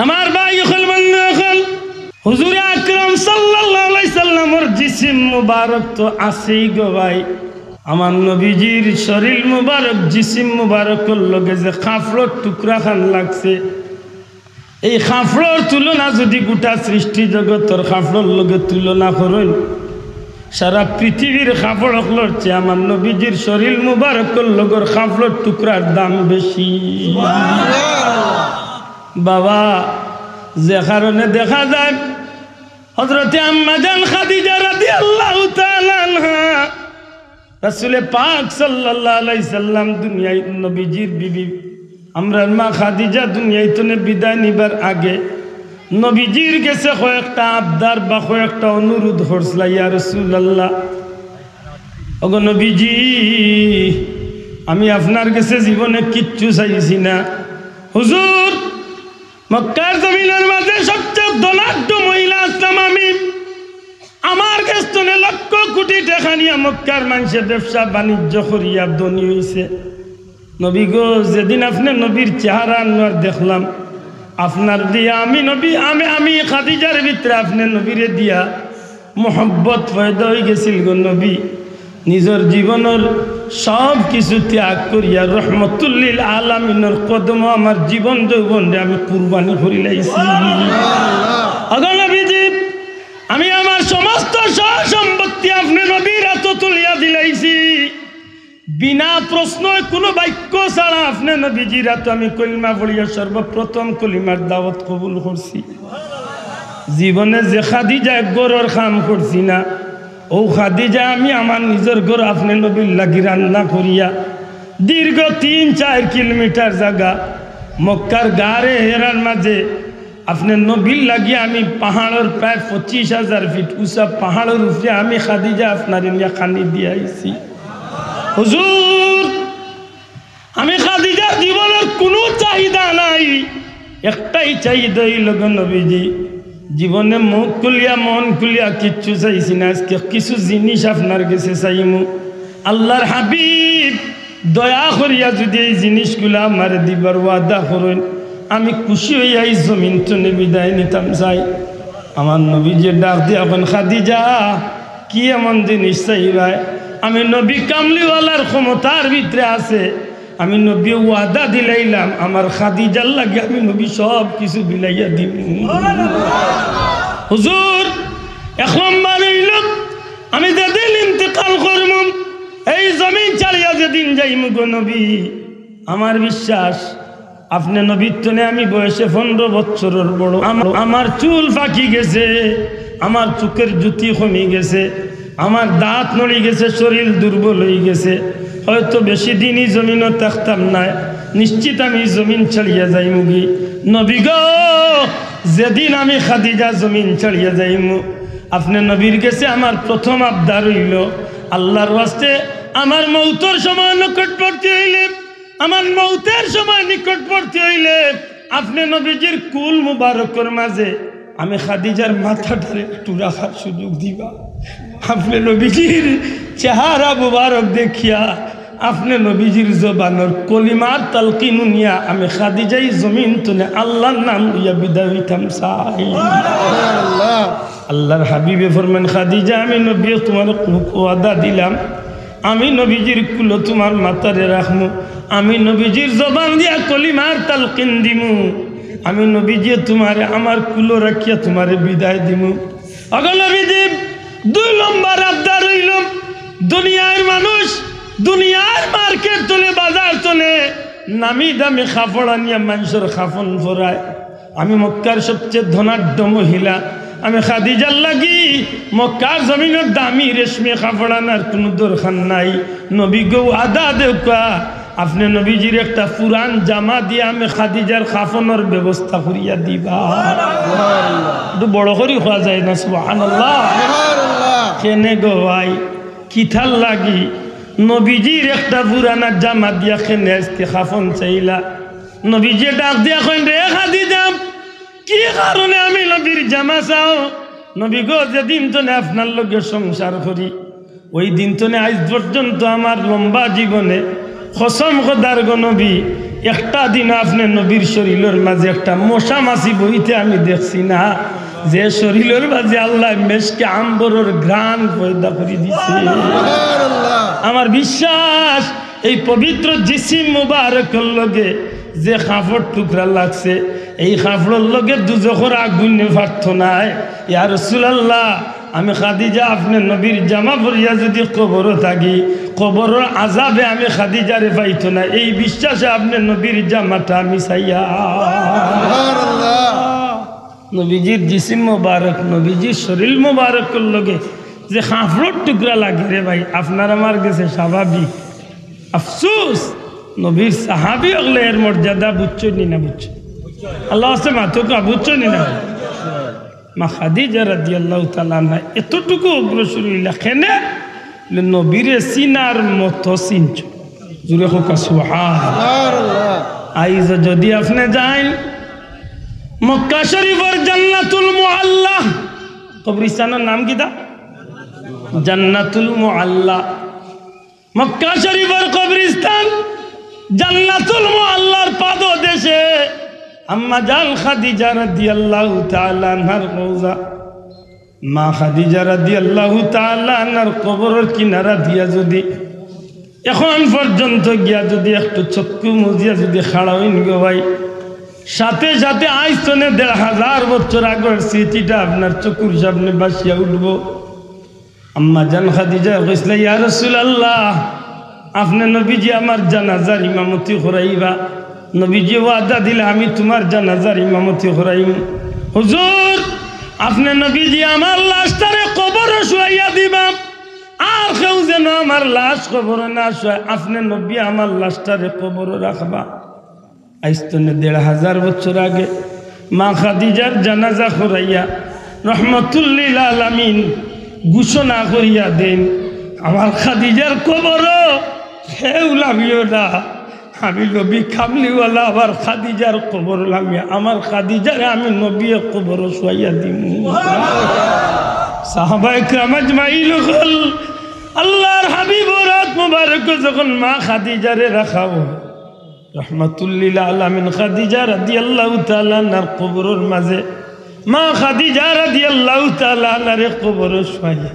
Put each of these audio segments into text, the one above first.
আমার ভাই হল বন্ধু হল হুজুর আকরাম সাল্লাল্লাহু আলাইহি সাল্লামের জিসিম মুবারক তো আছেই গো ভাই। আমার নবীজির শরীর মুবারক জিসিম মুবারকের লগে যে কাফড়ের টুকরা খান লাগছে, এই কাফড়ের তুলনা যদি গোটা সৃষ্টি জগতের কাফড়ের লগে তুলনা করেন, সারা পৃথিবীর কাপড়গুলোর চেয়ে আমার নবীজির শরীর মুবারকের লগর কাপড়ের টুকরার দাম বেশি। বাবা যে কারণে দেখা যায় হযরতে আম্মা জান খাদিজা রাদিয়াল্লাহু তাআলা আনহা রাসূল পাক সাল্লাল্লাহু আলাইহি সাল্লাম দুনিয়ায় নবীজির বিবি আমরার মা খাদিজা দুনিয়ায় থেকে বিদায় নিবার আগে নবীজির কাছে কয়েকটা আবদার বা কয়েকটা অনুরোধ করছিল, ইয়া রাসূলুল্লাহ, ওগো নবীজি, আমি আপনার কাছে জীবনে কিচ্ছু চাইছি না। হুজুর, মক্কার জমিনের মাঝে সবচেয়ে ধনাঢ্য মহিলা আসলাম আমি। আমার কাছে লক্ষ কোটি টাকা নিয়ে মক্কার মানুষের ব্যবসা বাণিজ্য করিয়া ধনী হয়েছে। নবী গো, যেদিন আপনি নবীর চেহারা আনোয়ার দেখলাম, আপনার দিয়া আমি নবী আমি খাদিজার ভিতরে আপনি নবীরে দিয়া মোহব্বত পয়দা হয়ে গেছিল গো নবী। নিজের জীবনের সব কিছু ত্যাগ করিয়া রহমতুল্লিল আলামিনের কদম আমার জীবন যৌবনে আমি কুরবানি করি লাইছি। নবীজি, আমি আমার সমস্ত সম্পত্তি আপনি নবীর হাতে তুলিয়া দিলাইছি। বিনা প্রশ্ন কোনো বাক্য ছাড়া আপনি নবীজির হাতে আমি কলিমা পড়িয়া সর্বপ্রথম কলিমার দাওয়াত কবুল করছি। জীবনে যে খাদিজা গরুর কাম করছি না, ও খাদিজা আমি আমার নিজের ঘর আপনি নবীর লাগি রান্না করিয়া দীর্ঘ 3-4 কিলোমিটার জায়গা মক্কার গাড়ে হেরার মাঝে আপনি নবীর লাগি আমি পাহাড়ের প্রায় 25,000 ফিট উঁচা পাহাড়ের উপরে আমি খাদিজা আপনার নিয়ে খানি দিয়ে আইছি। হুজুর, আমি খাদিজার জীবনের কোনো চাহিদা নাই, একটাই চাহিদা হইল গো নবীজি, জীবনে মুখ খুলিয়া মন খুলিয়া কিচ্ছু চাইছি না, আজকে কিছু জিনিস আপনার কাছে চাইমু। আল্লাহর হাবিব দয়া করিয়া যদি এই জিনিসগুলা আমার দিবার ওয়াদা করেন, আমি খুশি হইয়া এই জমিন টনে বিদায় নিতাম চাই। আমার নবীজি ডাক দিয়ে এখন, খাদিজা কি এমন জিনিস চাইবাই? আমি নবী কামলিওয়ালার ক্ষমতার ভিতরে আছে, আমি নবী ওয়াদা দিলাইলাম আমার খাদিজার লাগে আমি নবী সব কিছু বিলাইয়া দিব। হুজুর, এক নম্বর হইল আমি যেদিন ইন্তেকাল করব, এই জমিন ছাড়িয়া যেদিন যাইম গো নবী, আমার বিশ্বাস আপনি নবীর তনে আমি বয়সে 15 বছরের বড়, আমার চুল ফাঁকি গেছে, আমার চোখের জ্যোতি কমে গেছে, আমার দাঁত নড়ে গেছে, শরীর দুর্বল হয়ে গেছে, হয়তো বেশি দিনই জমিনও থাকতাম না, নিশ্চিত আমি জমিন ছাড়িয়া যাইমুগি। নবী গো, যেদিন আমি খাদিজা জমিন ছাড়িয়া যাইমু, আপনি নবীর কাছে আমার প্রথম আবদার হইল, আল্লাহর ওয়াস্তে আমার মৌতের সময় নিকটবর্তী হইলে, আমার মৌতের সময় নিকটবর্তী হইলে আপনি নবীজির কুল মুবারকের মাঝে আমি খাদিজার মাথাটারে একটু রাখার সুযোগ দিবা। আপনি নবীজির চেহারা মুবারক দেখিয়া আপনি নবীজির জবানের কলিমার তালকিন নিয়া আমি খাদিজাই জমিন তুলে আল্লাহর নাম লইয়া বিদায় হইতাম চাই। আল্লাহর হাবিবে ফরমান, খাদিজা আমি নবী তোমার ওয়াদা দিলাম, আমি নবীজির কুলো তোমার মাথারে রাখমু, আমি নবীজির জবান দিয়া কলিমার তালকিন দিমু, আমি নবীজি তোমারে আমার কুলো রাখিয়া তোমারে বিদায় দিমু। নবীজি 2 নম্বর আবদার হইল, দুনিয়ার মানুষ দুনিয়ার মার্কেট চলে বাজার চলে নামি দামি কাপড় আনিয়া মানুষের কাফন ভরায়, আমি মক্কার সবচেয়ে ধনাঢ্য মহিলা, আমি খাদিজার লাগি মক্কার জমিনের দামি রেশমি কাপড় আনার কোনো দরকার নাই। নবী গো আদা দেউকা আপনি নবীজির একটা পুরান জামা দিয়ে আমি খাদিজার কাফনের ব্যবস্থা করিয়া দিবা। একটু বড় করে খোয়া যায় না? সুবহানাল্লাহ। কেনে গো ভাই, কিথার লাগি নবীজির একটা পুরানা জামা দিয়া কেনে আজকে কাফন চাইলা? নবীজি ডাক দিয়া কইন, রে খাদিজা, কি কারণে আমি নবীর জামা চাও? নবী গো, যেদিন তনে আপনার লগে সংসার করি, ওই দিন তনে আজ পর্যন্ত আমার লম্বা জীবনে কসম খোদার গো নবী একটা দিন আপনি নবীর শরীরের মাঝে একটা মশা মাছি বইতে আমি দেখছি না, যে শরীরের মাঝে আল্লাহ মেশকে আম্বরের ঘ্রাণ পয়দা করে দিছে। আমার বিশ্বাস এই পবিত্র জিসিম মুবারকের লগে যে কাপড় টুকরা লাগছে, এই কাপড়ের লগে দুজখের আগুন পারত নাই। ইয়া রাসূলুল্লাহ, আমি খাদিজা আপনি নবীর জামা পরিয়া যদি কবর থাকি, কবরের আযাবে আমি খাদিজারে পাইত না, এই বিশ্বাসে আপনি নবীর জামাটা আমি চাইয়া। নবীজির জিসিম মুবারক, নবীজির শরীর মুবারকের লগে যে কাপড়ের টুকরা লাগে রে ভাই, আপনার আমার কাছে স্বাভাবিক। আফসোস নবীর সাহাবী হলে এর মর্যাদা বুঝছো নি না? বুঝছো আল্লাহ আছে মাতুকা, বুঝছো নি না? মা খাদিজা রাদিয়াল্লাহু তাআলা আনহা এতটুকু অগ্রসর হইলা কেনে? নবীর সিনার মতো চিনছ। জুড়ে হোক সুবহানাল্লাহ। আইজ যদি আপনি যান মক্কা শরীফের জান্নাতুল মুআল্লা, কবরস্থানের নাম কি দা? জান্নাতুল মুআল্লা। মক্কা শরীফের কবরস্থান জান্নাতুল মুআল্লার পাদদেশে আম্মা জান খাদিজা রাদিয়াল্লাহু তাআলা আনহার রওজা। মা খাদিজা রাদিয়াল্লাহু তাআলা আনহার কবরের কিনারা দিয়া যদি এখন পর্যন্ত গিয়া যদি একটু চক্ষু মুজিয়া যদি খাড়া হইন গো ভাই, সাথে সাথে আইসনে ১৫০০ বছর আগের স্মৃতিটা আপনার চক্ষুর সামনে বাসিয়া উঠবো। আম্মা জান খাদিজা কইছিল, ইয়া রাসূলুল্লাহ, আপনি নবীজি আমার জানাজার ইমামতি করাইবা। নবীজি ওয়াদা দিলে আমি তোমার জানাজার ইমামতি করাইম। হুজুর, আপনি নবীজি আমার লাশটারে কবরে শুয়াইয়া দিবা, আর কেউ যেন আমার লাশ কবরে না শুয়ায়, আপনি নবী আমার লাশটারে কবরে রাখবা। আইস্তনে ১৫০০ বছর আগে মা খাদিজার জানাজা করাইয়া রহমতুল লিল আলামিন ঘোষণা করিয়া দেন, আমার খাদিজার কবর কেউ লামিও না, আমি নবী কামলিওয়ালা আবার খাদিজার কবর লামিয়া, আমার খাদিজারে আমি নবী কবর শুয়াইয়া দিম। সাহাবায়ে কেরাম আজমাইন হল আল্লাহর হাবিবর রাত মুবারক যখন মা খাদিজারে রাখাও, রহমাতুল লিল আলামিন খাদিজা রাদিয়াল্লাহু তাআলা আনহার কবরের মাঝে মা খাদিজা রাদিয়াল্লাহু তাআলা আনহার কবরে শুয়াইয়া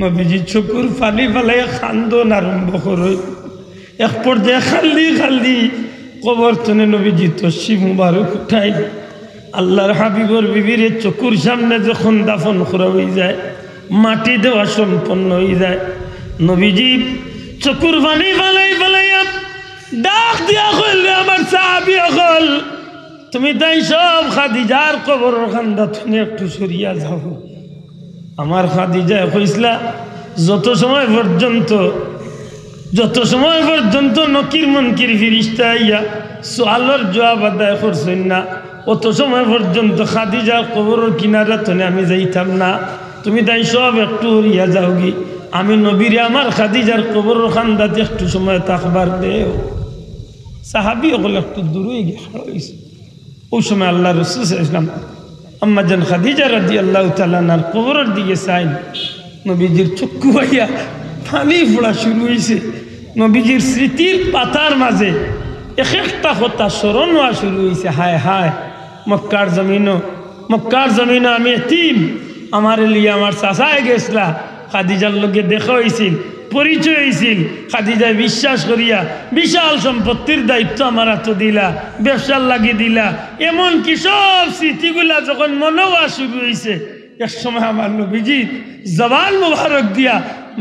নবীজি চোখের পানি ফেলাইয়া কান্দন আরম্ভ করে। এক পর্যায়ে খালি খালি কবর তনে নবীজি তশরিফ মুবারক উঠাই আল্লাহর হাবিবর বিবির চোখের সামনে যখন দাফন করা হয়ে যায়, মাটি দেওয়া সম্পন্ন হয়ে যায়, নবীজি চোখের পানি ফেলাই ফেলাইয়া ডাক দিয়া কইল, আমার সাহাবী হল, তুমি তাই সব খাদিজার কবর খান্দা তুমি একটু সরিয়া যাও। আমার খাদিজা কইসলা, যত সময় পর্যন্ত নকির মনকির ফিরিস্তা আইয়া সোয়ালের জবাব আদায় করছেন না, অত সময় পর্যন্ত খাদিজার কবরের কিনারা তনে আমি যাইতাম না। তুমি তাই সব একটু হরিয়া যাওগি, আমি নবীরে আমার খাদিজার কবরের খান্দাতে একটু সময় তাকবার দেও। সাহাবী ওগুলো একটু দূরে গিয়ে খাড়া হয়েছে। ওই সময় আল্লাহ রাসূল সাল্লাল্লাহু আলাইহি ওয়াসাল্লাম আম্মা জান খাদিজা রাদিয়াল্লাহু তাআলা আনহার কবরের দিকে চাইল, নবীজির চক্ষু ভাইয়া পানি ফোড়া শুরু হয়েছে। নবীজির স্মৃতির পাতার মাঝে এক একটা কথা স্মরণ হওয়া শুরু হয়েছে। হায় হায়, মক্কার জমিনও আমি এতিম, আমার লিয়ে আমার চাচায় গেছলা, খাদিজার লগে দেখা হয়েছিল, পরিচয় হয়েছিল, খাদিজায় বিশ্বাস করিয়া বিশাল সম্পত্তির দায়িত্ব আমার হাত দিলা, ব্যবসার লাগি দিলা, এমন কি সব স্মৃতিগুলা যখন মনে হওয়া শুরু হয়েছে, এক সময় আমার নবীজি জবান মুবারক দিয়া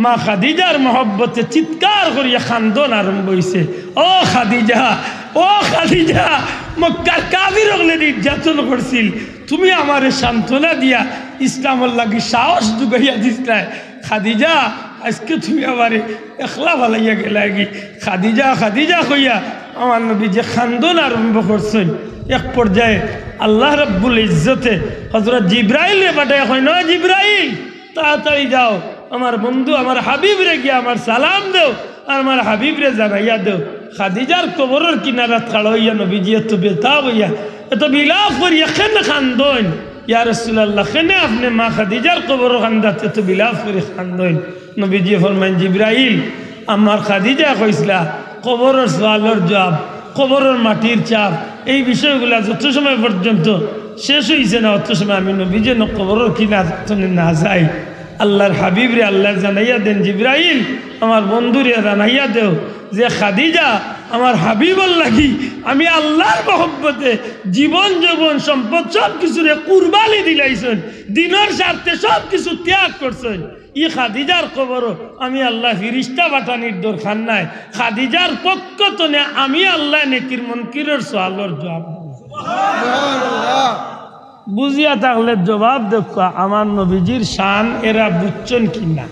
মা খাদিজার মহব্বতে চিৎকার করিয়া খান্দন আরম্ভ হয়েছে। ও খাদিজা, মক্কার কাফির হলে নির্যাতন করছিল, তুমি আমারে সান্ত্বনা দিয়া ইসলামের লাগি সাহস জুগাইয়া দিছিলা। খাদিজা, আজকে তুমি আমারে একলা ভালাইয়া গেলাগি। খাদিজা কইয়া আমার নবী যে খান্দন আরম্ভ করছেন। এক পর্যায়ে আল্লাহ রাব্বুল ইজ্জতে হযরত জিবরাইলে পাঠায়, কই না জিবরাইল, তাড়াতাড়ি যাও, আমার বন্ধু আমার হাবিব রে গিয়া আমার সালাম দেও, আর আমার হাবিব রে জানাইয়া দেও খাদিজার কবরের কিনারাত খাড়া হইয়া নবীজি এত বেতাব হইয়া এত বিলাপ করিয়া কেন খান্দন? ইয়া রাসূলুল্লাহ, কেন আপনি মা খাদিজার কবর খান্দাতে এত বিলাপ করে খান্দন? নবীজি ফরমাইন, জিবরাইল, আমার খাদিজা কইসলা কবরের সওয়ালের জবাব কবরের মাটির চাপ, এই বিষয়গুলো যত সময় পর্যন্ত শেষ হয়েছে না অত সময় আমি নবী যেন কবরের কিনা না যাই। আল্লাহর হাবিব রে আল্লাহ জানাইয়া দেন, জিব্রাইল আমার বন্ধুরে জানাইয়া দেও যে খাদিজা আমার হাবিবর লাগি আমি আল্লাহর মহব্বতে জীবন যৌবন সম্পদ সব কিছুরে কুরবানি দিলাইছেন, দিনের স্বার্থে সব কিছু ত্যাগ করছেন। ই খাদিজার খবর আমি আল্লাহ ফিরিস্তা বাটানির দরকার নাই, খাদিজার পক্ষ তো নে আমি আল্লাহ নেকির মনকিরের সোয়ালর জবাব বুঝিয়া থাকলে জবাব দেখ আমার নবীজির শান এরা বুঝছেন কিনা।